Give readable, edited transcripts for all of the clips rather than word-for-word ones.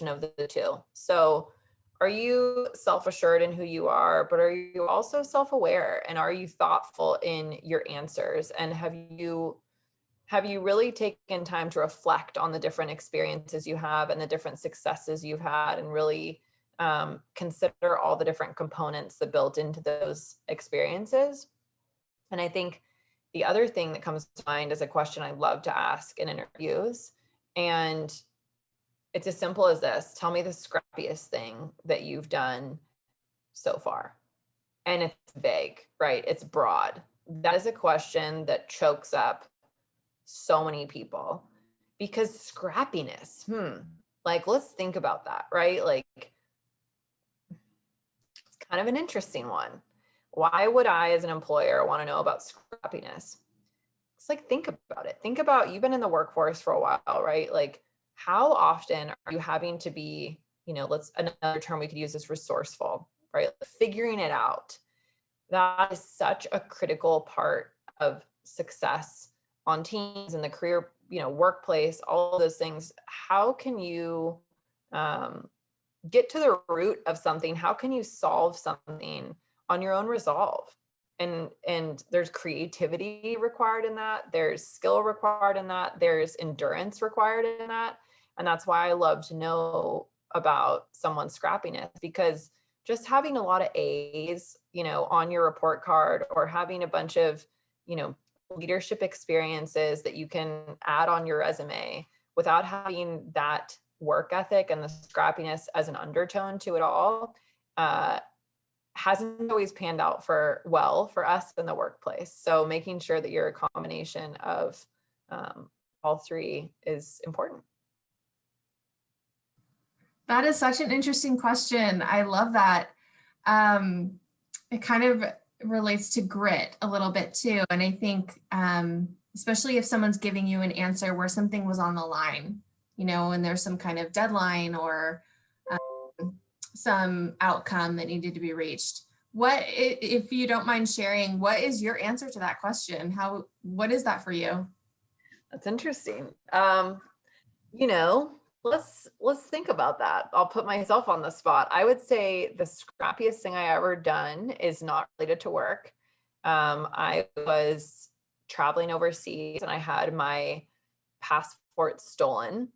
of the two. So are you self-assured in who you are, but are you also self-aware, and are you thoughtful in your answers? And have you really taken time to reflect on the different experiences you have and the different successes you've had, and really consider all the different components that built into those experiences? And I think the other thing that comes to mind is a question I love to ask in interviews. And it's as simple as this: tell me the scrappiest thing that you've done so far. And it's vague, right? It's broad. That is a question that chokes up so many people, because scrappiness, like, let's think about that, right? Like, it's kind of an interesting one. Why would I, as an employer, want to know about scrappiness? It's like, think about it. Think about, you've been in the workforce for a while, right? Like, how often are you having to be, another term we could use is resourceful, right? Figuring it out. That is such a critical part of success on teams, in the career, workplace, all of those things. How can you get to the root of something? How can you solve something on your own resolve? And there's creativity required in that. There's skill required in that. There's endurance required in that. And that's why I love to know about someone's scrappiness, because just having a lot of A's, on your report card, or having a bunch of, leadership experiences that you can add on your resume, without having that work ethic and the scrappiness as an undertone to it all, hasn't always panned out for us in the workplace. So making sure that you're a combination of all three is important. That is such an interesting question. I love that. It kind of relates to grit a little bit too. And I think, especially if someone's giving you an answer where something was on the line, and there's some kind of deadline or some outcome that needed to be reached. What, if you don't mind sharing, what is your answer to that question? What is that for you? That's interesting. Let's think about that. I'll put myself on the spot. I would say the scrappiest thing I ever done is not related to work. I was traveling overseas and I had my passport stolen.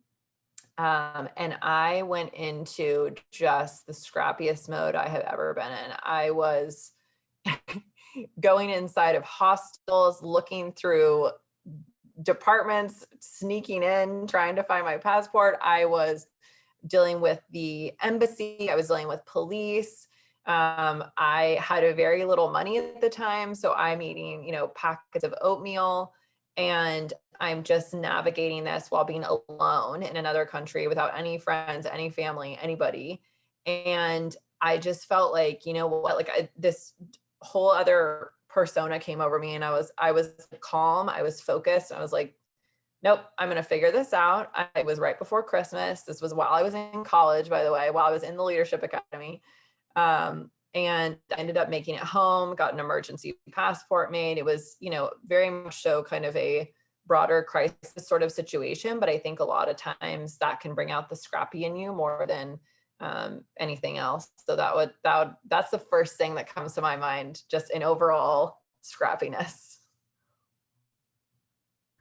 And I went into just the scrappiest mode I have ever been in. I was going inside of hostels, looking through departments, sneaking in, trying to find my passport. I was dealing with the embassy. I was dealing with police. I had a very little money at the time, so I'm eating, packets of oatmeal, and I'm just navigating this while being alone in another country without any friends, any family, anybody. And I just felt like, this whole other persona came over me, and I was calm. I was focused. I was like, nope, I'm going to figure this out. It was right before Christmas. This was while I was in college, by the way, while I was in the Leadership Academy. And I ended up making it home, got an emergency passport made. It was, very much so kind of a broader crisis sort of situation. But I think a lot of times that can bring out the scrappy in you more than anything else. So that's the first thing that comes to my mind, just in overall scrappiness.